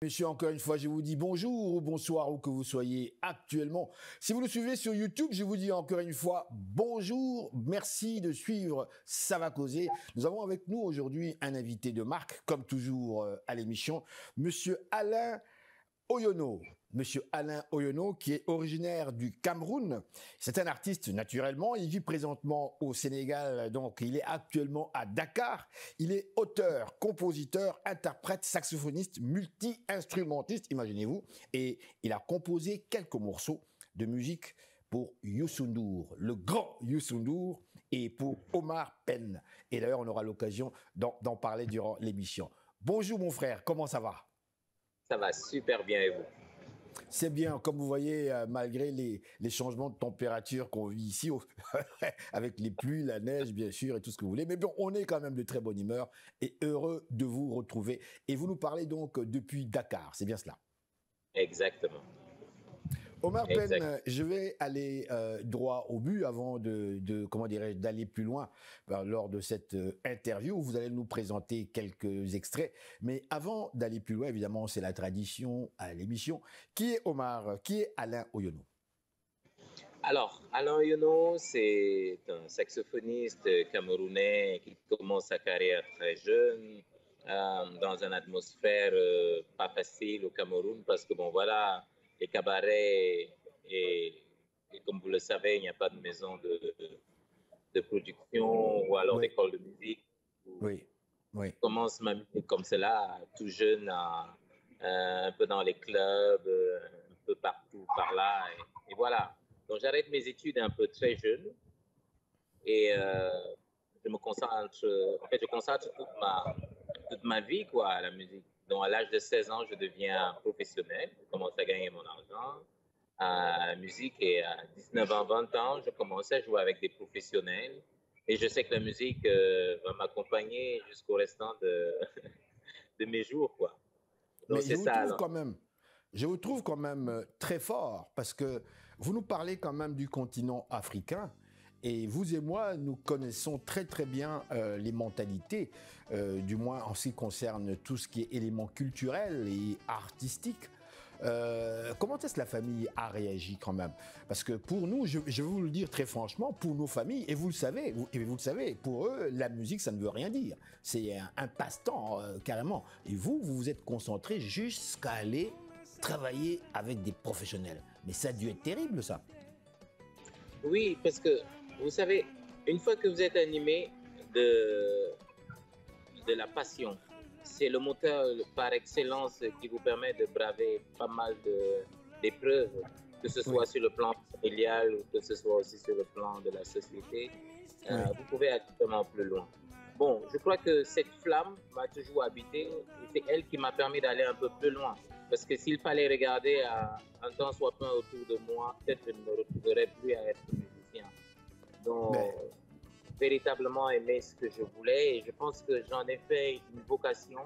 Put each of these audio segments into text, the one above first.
Messieurs, encore une fois, je vous dis bonjour ou bonsoir où que vous soyez actuellement. Si vous nous suivez sur YouTube, je vous dis encore une fois bonjour. Merci de suivre Ça va causer. Nous avons avec nous aujourd'hui un invité de marque, comme toujours à l'émission, Monsieur Alain Oyono. Monsieur Alain Oyono, qui est originaire du Cameroun. C'est un artiste, naturellement. Il vit présentement au Sénégal, donc il est actuellement à Dakar. Il est auteur, compositeur, interprète, saxophoniste, multi-instrumentiste, imaginez-vous. Et il a composé quelques morceaux de musique pour Youssou N'Dour, le grand Youssou N'Dour, et pour Omar Pène. Et d'ailleurs, on aura l'occasion d'en parler durant l'émission. Bonjour mon frère, comment ça va? Ça va super bien et vous? C'est bien, comme vous voyez, malgré les changements de température qu'on vit ici, avec les pluies, la neige, bien sûr, et tout ce que vous voulez. Mais bon, on est quand même de très bonne humeur et heureux de vous retrouver. Et vous nous parlez donc depuis Dakar, c'est bien cela? Exactement. Omar Pène, je vais aller droit au but avant comment dirais-je, d'aller plus loin lors de cette interview. Vous allez nous présenter quelques extraits. Mais avant d'aller plus loin, évidemment, c'est la tradition à l'émission. Qui est Omar? Qui est Alain Oyono? Alors, Alain Oyono, c'est un saxophoniste camerounais qui commence sa carrière très jeune, dans une atmosphère pas facile au Cameroun, parce que bon, voilà, les cabarets et comme vous le savez, il n'y a pas de maison de production ou alors d'école de musique. Oui, oui. Je commence ma musique comme cela, tout jeune, un peu dans les clubs, un peu partout par là. Et voilà. Donc j'arrête mes études un peu très jeune et je me concentre, en fait, je consacre toute ma vie quoi, à la musique. Donc, à l'âge de 16 ans, je deviens professionnel. Je commence à gagner mon argent à la musique. Et à 19 ans, 20 ans, je commence à jouer avec des professionnels. Et je sais que la musique va m'accompagner jusqu'au restant de mes jours, quoi. Donc, mais je vous trouve quand même très fort parce que vous nous parlez quand même du continent africain. Et vous et moi, nous connaissons très très bien les mentalités, du moins en ce qui concerne tout ce qui est éléments culturels et artistiques. Comment est-ce que la famille a réagi quand même? Parce que pour nous, je vais vous le dire très franchement, pour nos familles, et vous le savez, pour eux, la musique, ça ne veut rien dire. C'est un passe-temps, carrément. Et vous vous êtes concentré jusqu'à aller travailler avec des professionnels. Mais ça a dû être terrible, ça. Oui, parce que vous savez, une fois que vous êtes animé de la passion, c'est le moteur par excellence qui vous permet de braver pas mal d'épreuves, que ce soit sur le plan familial ou que ce soit aussi sur le plan de la société. Vous pouvez aller vraiment plus loin. Bon, je crois que cette flamme m'a toujours habité et c'est elle qui m'a permis d'aller un peu plus loin. Parce que s'il fallait regarder un temps soit peu autour de moi, peut-être je ne me retrouverais plus à être musicien. Donc, véritablement aimer ce que je voulais et je pense que j'en ai fait une vocation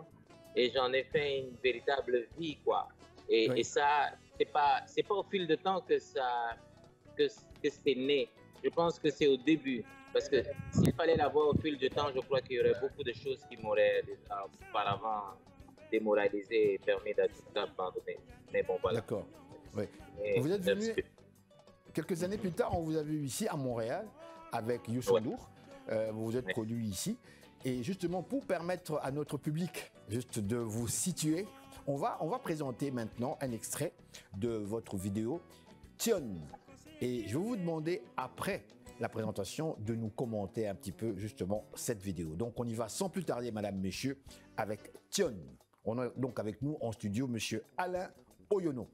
et j'en ai fait une véritable vie, quoi. Et ça, c'est pas au fil de temps que c'est né. Je pense que c'est au début. Parce que s'il fallait l'avoir au fil du temps, je crois qu'il y aurait beaucoup de choses qui m'auraient déjà auparavant démoralisé et permis d'abandonner. Mais bon, voilà. D'accord. Oui. Vous êtes venu quelques années plus tard, on vous a vu ici à Montréal avec Youssou N'Dour. Vous vous êtes produit ici. Et justement, pour permettre à notre public juste de vous situer, on va présenter maintenant un extrait de votre vidéo Tion. Et je vais vous demander, après la présentation, de nous commenter un petit peu justement cette vidéo. Donc on y va sans plus tarder, madame, messieurs, avec Tion. On a donc avec nous en studio monsieur Alain Oyono.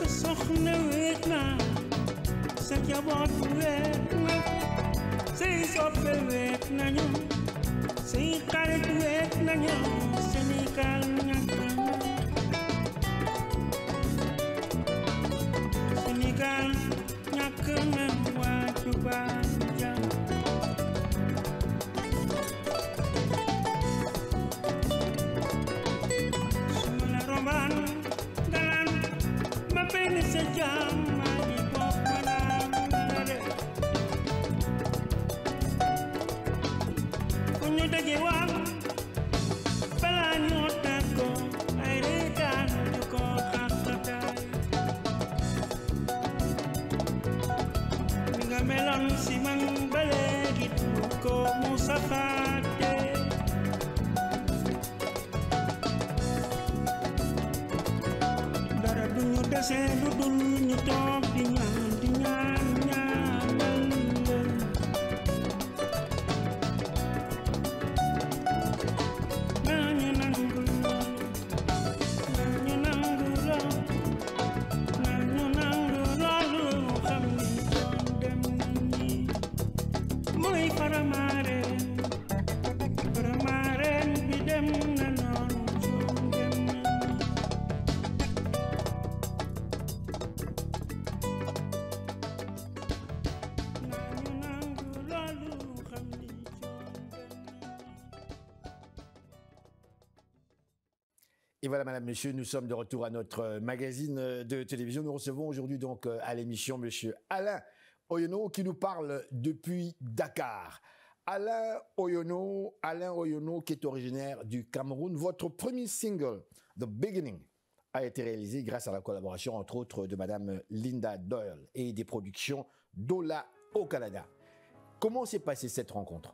soxna weet na sa njaboot weet na say soppe weet nañu say xarit weet nañu Sénégal ñàkk na Sénégal ñàkk na waaju baax jàmm suma la rombaan galaan ma benn sa jàmm maa ngi bopp ma naan la de fu ñu daje waan balaa ñoo tàggoo ay reetaan du ko xaqataay mi nga meloon si man ba léegi du ko musa fàtte dara du ñu dese lu dul ñu toog di ñaan ñaanal leen nañu nangu loolu nañu nangu loolu xam ni doon dem ni muy Faramareen bi dem na noonu doon dem ni nañu nangu loolu xam ni doon dem Et voilà, madame, monsieur, nous sommes de retour à notre magazine de télévision. Nous recevons aujourd'hui donc à l'émission monsieur Alain Oyono qui nous parle depuis Dakar. Alain Oyono qui est originaire du Cameroun. Votre premier single, The Beginning, a été réalisé grâce à la collaboration, entre autres, de madame Linda Doyle et des productions Dola au Canada. Comment s'est passée cette rencontre?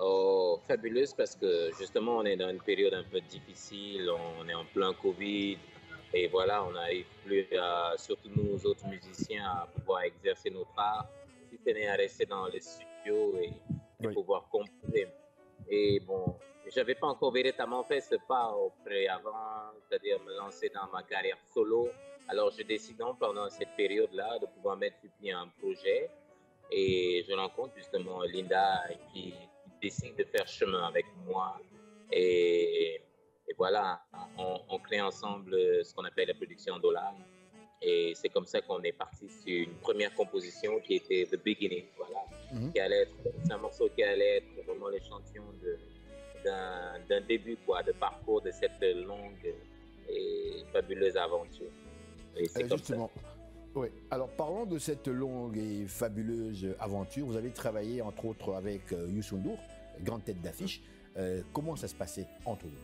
Oh, fabuleuse parce que justement on est dans une période un peu difficile, on est en plein Covid et voilà, on n'arrive plus à, surtout nous autres musiciens, à pouvoir exercer notre art, si ce n'est à rester dans les studios et Oui. pouvoir composer. Et bon, j'avais pas encore véritablement fait ce pas avant, c'est-à-dire me lancer dans ma carrière solo. Alors je décide donc pendant cette période-là de pouvoir mettre sur pied un projet et je rencontre justement Linda qui décide de faire chemin avec moi et voilà, on crée ensemble ce qu'on appelle la production Dola et c'est comme ça qu'on est parti sur une première composition qui était The Beginning, voilà, qui allait être, c'est un morceau qui allait être vraiment l'échantillon d'un début quoi, de parcours de cette longue et fabuleuse aventure. Et c'est comme Justement. Oui. Alors parlons de cette longue et fabuleuse aventure. Vous avez travaillé entre autres avec Youssou N'Dour, grande tête d'affiche. Comment ça se passait entre vous?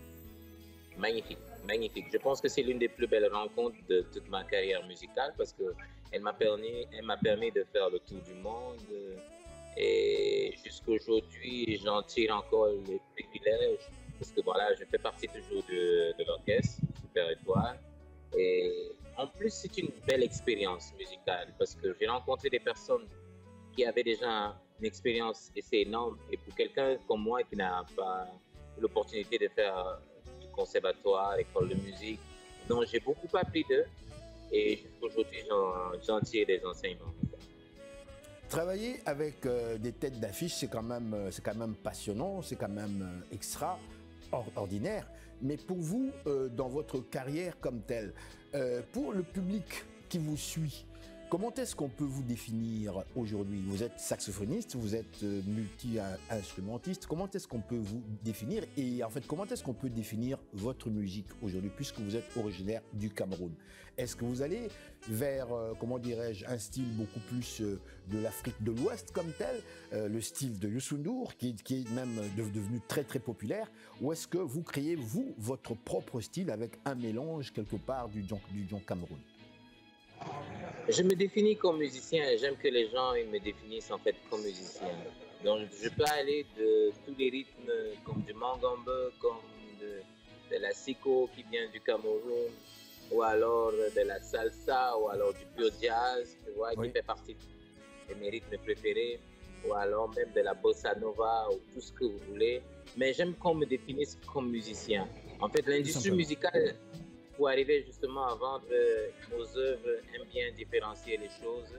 Magnifique, magnifique. Je pense que c'est l'une des plus belles rencontres de toute ma carrière musicale parce que elle m'a permis de faire le tour du monde et jusqu'aujourd'hui j'en tire encore les privilèges parce que voilà, je fais partie toujours de l'orchestre Super Étoile et en plus c'est une belle expérience musicale parce que j'ai rencontré des personnes qui avaient déjà une expérience assez énorme et pour quelqu'un comme moi qui n'a pas eu l'opportunité de faire conservatoire, école de musique. Donc j'ai beaucoup appris d'eux et jusqu'aujourd'hui j'en tire des enseignements. Travailler avec des têtes d'affiche, c'est quand même passionnant, c'est quand même extraordinaire. Mais pour vous, dans votre carrière comme telle, pour le public qui vous suit, comment est-ce qu'on peut vous définir aujourd'hui? Vous êtes saxophoniste, vous êtes multi-instrumentiste. Comment est-ce qu'on peut vous définir? Et en fait, comment est-ce qu'on peut définir votre musique aujourd'hui, puisque vous êtes originaire du Cameroun? Est-ce que vous allez vers, comment dirais-je, un style beaucoup plus de l'Afrique de l'Ouest comme tel, le style de Youssou N'Dour, qui est même devenu très très populaire, ou est-ce que vous créez, vous, votre propre style avec un mélange quelque part du John Cameroun? Je me définis comme musicien et j'aime que les gens ils me définissent en fait comme musicien. Donc je peux aller de tous les rythmes comme du mangombe, comme de la siko qui vient du Cameroun, ou alors de la salsa, ou alors du pure jazz, tu vois, qui fait partie de mes rythmes préférés, ou alors même de la bossa nova, ou tout ce que vous voulez. Mais j'aime qu'on me définisse comme musicien. En fait, l'industrie musicale pour arriver justement à vendre nos œuvres, aime bien différencier les choses.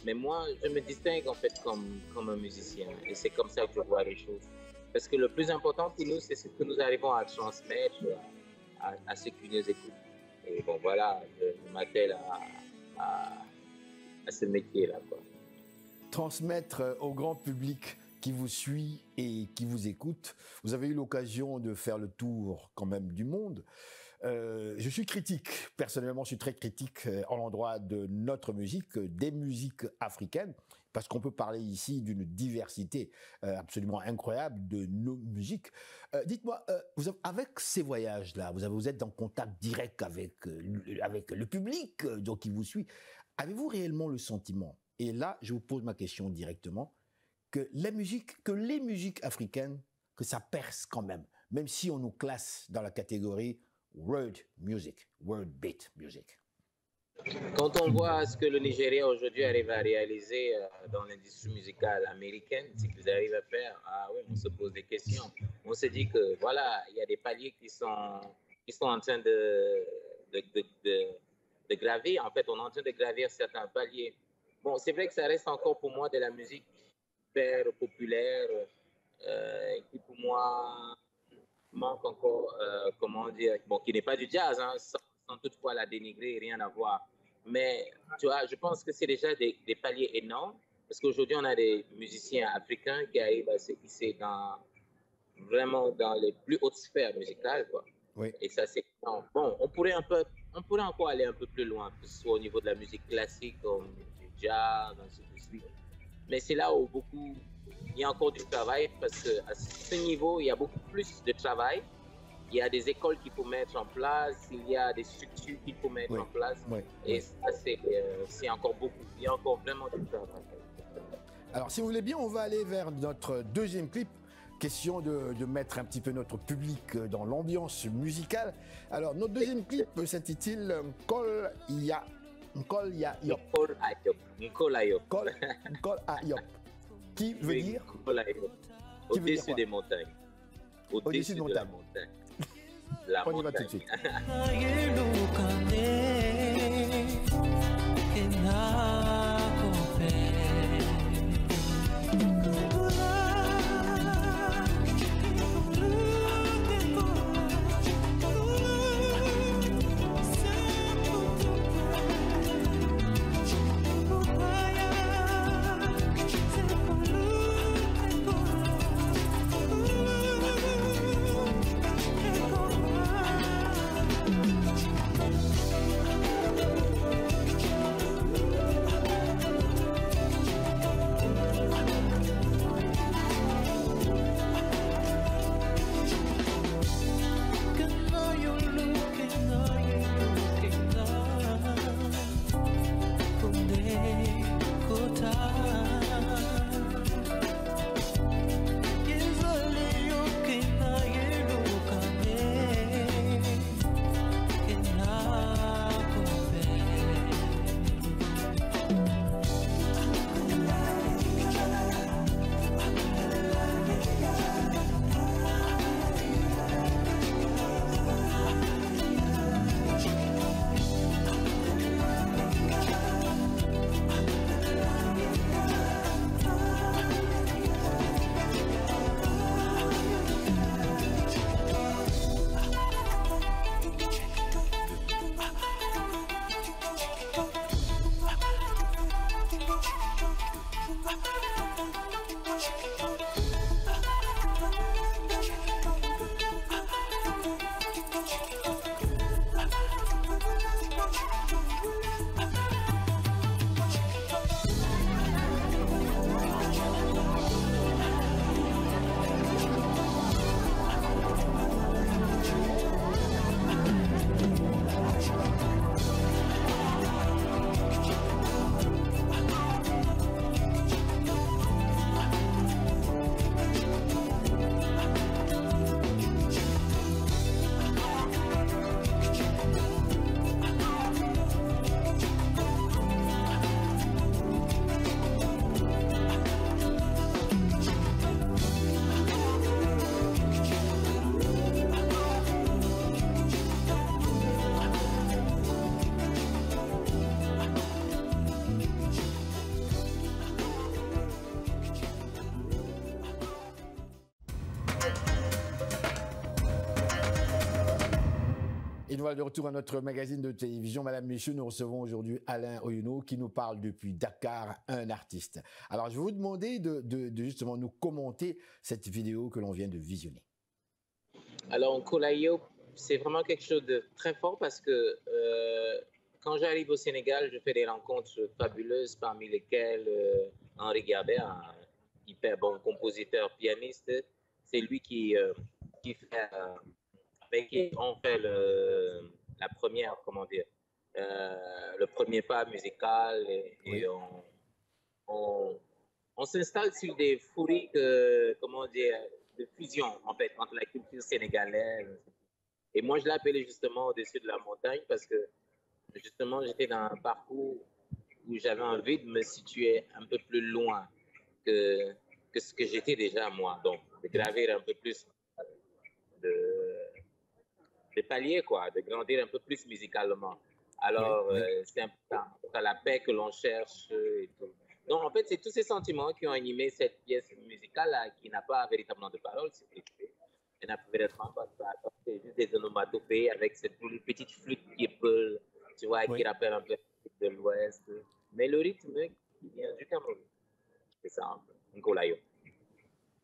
Mais moi, je me distingue en fait comme un musicien et c'est comme ça que je vois les choses. Parce que le plus important pour nous, c'est ce que nous arrivons à transmettre à ceux qui nous écoutent. Et bon, voilà, je m'attelle à ce métier-là, quoi. Transmettre au grand public qui vous suit et qui vous écoute. Vous avez eu l'occasion de faire le tour quand même du monde. Je suis critique, personnellement, je suis très critique à l'endroit de notre musique, des musiques africaines, parce qu'on peut parler ici d'une diversité absolument incroyable de nos musiques. Dites-moi, avec ces voyages-là, vous êtes en contact direct avec le public donc, qui vous suit. Avez-vous réellement le sentiment, et là je vous pose ma question directement, que les musiques africaines, que ça perce quand même si on nous classe dans la catégorie world music, world beat music? Quand on voit ce que le Nigeria aujourd'hui arrive à réaliser dans l'industrie musicale américaine, ce qu'ils arrivent à faire, ah oui, on se pose des questions. On se dit que voilà, il y a des paliers qui sont en train de gravir. En fait, on est en train de gravir certains paliers. Bon, c'est vrai que ça reste encore pour moi de la musique hyper populaire, qui pour moi manque encore, comment dire, bon, qui n'est pas du jazz, hein, sans toutefois la dénigrer, rien à voir. Mais tu vois, je pense que c'est déjà des paliers énormes, parce qu'aujourd'hui, on a des musiciens africains qui arrivent à se hisser vraiment dans les plus hautes sphères musicales, quoi. Oui. Et ça, c'est bon. On pourrait encore aller un peu plus loin, que ce soit au niveau de la musique classique, comme du jazz, ainsi de suite. Mais c'est là où il y a encore du travail, parce qu'à ce niveau, il y a beaucoup plus de travail. Il y a des écoles qu'il faut mettre en place, il y a des structures qu'il faut mettre en place. Et ça, c'est encore beaucoup. Il y a encore vraiment du travail. Alors, si vous voulez bien, on va aller vers notre deuxième clip. Question de mettre un petit peu notre public dans l'ambiance musicale. Alors, notre deuxième clip s'intitule Nkol Ya Yop. Nkol Ayop. Nkol Ayop. Qui veut dire au-dessus des montagnes. Au-dessus de la montagne. On y va tout de suite. Et nous voilà de retour à notre magazine de télévision. Madame, Messieurs, nous recevons aujourd'hui Alain Oyono qui nous parle depuis Dakar, un artiste. Alors, je vais vous demander de justement nous commenter cette vidéo que l'on vient de visionner. Alors, Nkolayo, c'est vraiment quelque chose de très fort parce que quand j'arrive au Sénégal, je fais des rencontres fabuleuses, parmi lesquelles Henri Gabert, un hyper bon compositeur, pianiste. C'est lui qui fait, avec qui on fait la première, comment dire, le premier pas musical et on s'installe sur des fourries, comment dire, de fusion, en fait, entre la culture sénégalaise. Et moi, je l'appelais justement au-dessus de la montagne parce que, justement, j'étais dans un parcours où j'avais envie de me situer un peu plus loin que ce que j'étais déjà moi. Donc, de gravir un peu plus de paliers, quoi, de grandir un peu plus musicalement. Alors, c'est important. Dans la paix que l'on cherche et tout. Donc, en fait, c'est tous ces sentiments qui ont animé cette pièce musicale-là, qui n'a pas véritablement de paroles. Elle n'a pas véritablement pas de paroles. C'est juste des onomatopées avec cette petite flûte qui peut, tu vois, qui rappelle un peu de l'Ouest. Mais le rythme qui vient du Cameroun. C'est ça, Nkolayo.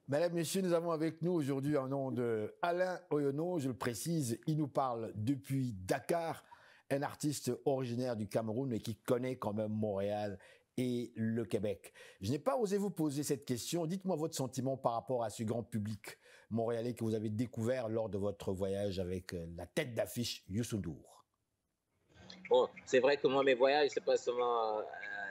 Mesdames, Messieurs, nous avons avec nous aujourd'hui un nom de Alain Oyono, je le précise, il nous parle depuis Dakar, un artiste originaire du Cameroun mais qui connaît quand même Montréal et le Québec. Je n'ai pas osé vous poser cette question, dites-moi votre sentiment par rapport à ce grand public montréalais que vous avez découvert lors de votre voyage avec la tête d'affiche Youssou N'Dour. Bon, c'est vrai que moi, mes voyages, c'est pas seulement,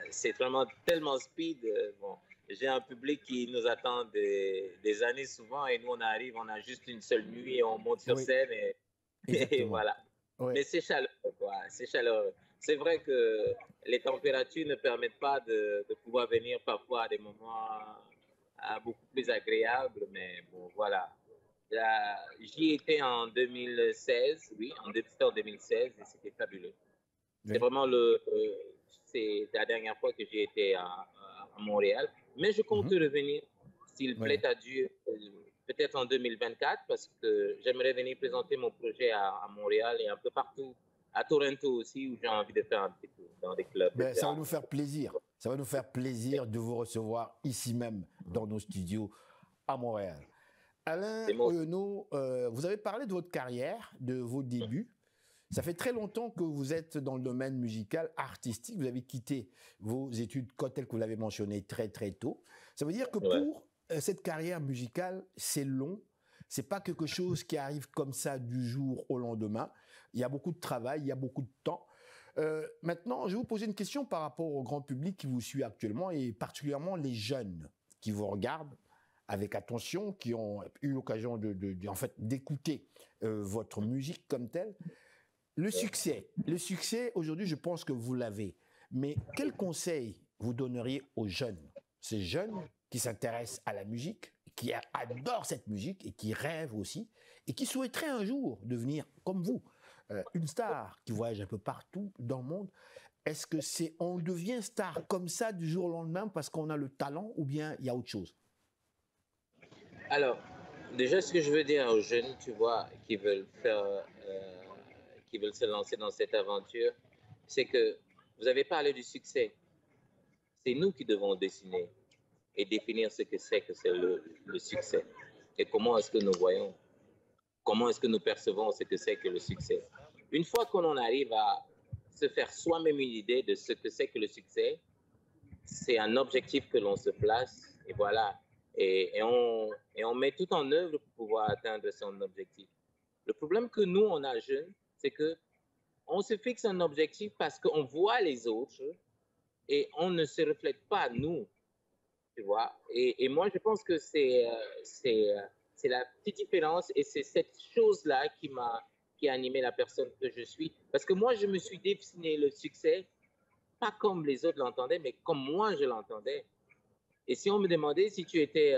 c'est vraiment tellement speed, bon. J'ai un public qui nous attend des années souvent et nous, on arrive, on a juste une seule nuit et on monte sur scène et voilà. Oui. Mais c'est chaleureux, quoi. C'est chaleureux. C'est vrai que les températures ne permettent pas de pouvoir venir parfois à des moments beaucoup plus agréables, mais bon, voilà. J'y étais en 2016, oui, c'était en 2016 et c'était fabuleux. Oui. C'est vraiment c'est la dernière fois que j'ai été à Montréal. Mais je compte revenir, s'il plaît à Dieu, peut-être en 2024, parce que j'aimerais venir présenter mon projet à Montréal et un peu partout, à Toronto aussi, où j'ai envie de faire un petit tour dans des clubs. Ben, ça va nous faire plaisir. Ça va nous faire plaisir de vous recevoir ici même, dans nos studios à Montréal. Alain Oyono, vous avez parlé de votre carrière, de vos débuts. Ça fait très longtemps que vous êtes dans le domaine musical, artistique. Vous avez quitté vos études telles que vous l'avez mentionné très très tôt. Ça veut dire que pour cette carrière musicale, c'est long. C'est pas quelque chose qui arrive comme ça du jour au lendemain. Il y a beaucoup de travail, il y a beaucoup de temps. Maintenant, je vais vous poser une question par rapport au grand public qui vous suit actuellement et particulièrement les jeunes qui vous regardent avec attention, qui ont eu l'occasion en fait, d'écouter votre musique comme telle. Le succès, aujourd'hui, je pense que vous l'avez. Mais quel conseil vous donneriez aux jeunes, ces jeunes qui s'intéressent à la musique, qui adorent cette musique et qui rêvent aussi, et qui souhaiteraient un jour devenir, comme vous, une star qui voyage un peu partout dans le monde? Est-ce que on devient star comme ça du jour au lendemain parce qu'on a le talent ou bien il y a autre chose? Alors, déjà, ce que je veux dire aux jeunes, tu vois, qui veulent se lancer dans cette aventure, c'est que vous avez parlé du succès. C'est nous qui devons dessiner et définir ce que c'est le succès. Et comment est-ce que nous voyons, comment est-ce que nous percevons ce que c'est que le succès. Une fois qu'on en arrive à se faire soi-même une idée de ce que c'est que le succès, c'est un objectif que l'on se place et voilà. Et on met tout en œuvre pour pouvoir atteindre son objectif. Le problème que nous, on a jeunes, c'est qu'on se fixe un objectif parce qu'on voit les autres et on ne se reflète pas nous, tu vois. Et moi, je pense que c'est la petite différence et c'est cette chose-là qui a animé la personne que je suis. Parce que moi, je me suis dessiné le succès, pas comme les autres l'entendaient, mais comme moi, je l'entendais. Et si on me demandait si tu étais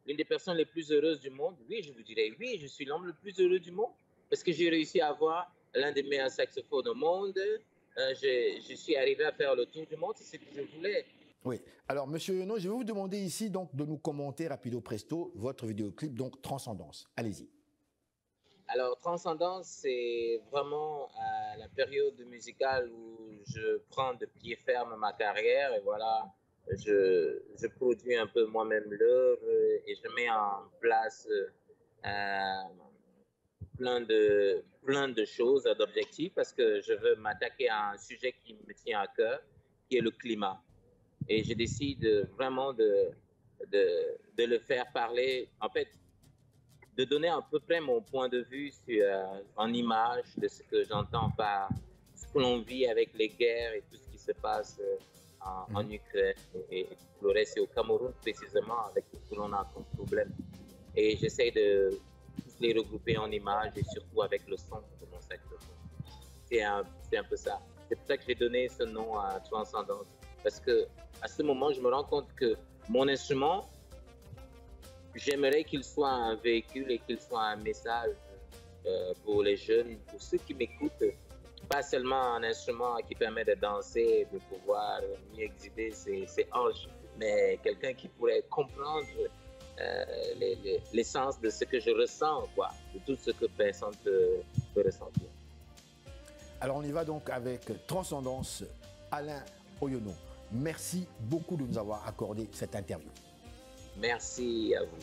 l'une des personnes les plus heureuses du monde, oui, je vous dirais oui, je suis l'homme le plus heureux du monde parce que j'ai réussi à avoir l'un des meilleurs saxophones au monde. Je suis arrivé à faire le tour du monde, c'est ce que je voulais. Oui. Alors, Monsieur Oyono, je vais vous demander ici donc de nous commenter rapido presto votre vidéoclip, donc Transcendance. Allez-y. Alors, Transcendance, c'est vraiment la période musicale où je prends de pied ferme ma carrière et voilà, je produis un peu moi-même l'œuvre et je mets en place plein de choses, d'objectifs parce que je veux m'attaquer à un sujet qui me tient à cœur, qui est le climat. Et je décide vraiment de le faire parler. En fait, de donner à peu près mon point de vue en image de ce que j'entends par ce que l'on vit avec les guerres et tout ce qui se passe en Ukraine et le reste, et au Cameroun précisément, avec tout ce que l'on a comme problème. Et j'essaie de tous les regrouper en images et surtout avec le son de mon saxophone. C'est un peu ça. C'est pour ça que j'ai donné ce nom à Transcendance. Parce que à ce moment, je me rends compte que mon instrument, j'aimerais qu'il soit un véhicule et qu'il soit un message pour les jeunes, pour ceux qui m'écoutent. Pas seulement un instrument qui permet de danser, de pouvoir mieux exhiber ses hanches, mais quelqu'un qui pourrait comprendre l'essence de ce que je ressens, quoi, de tout ce que personne peut ressentir. Alors on y va donc avec Transcendance, Alain Oyono. Merci beaucoup de nous avoir accordé cette interview. Merci à vous.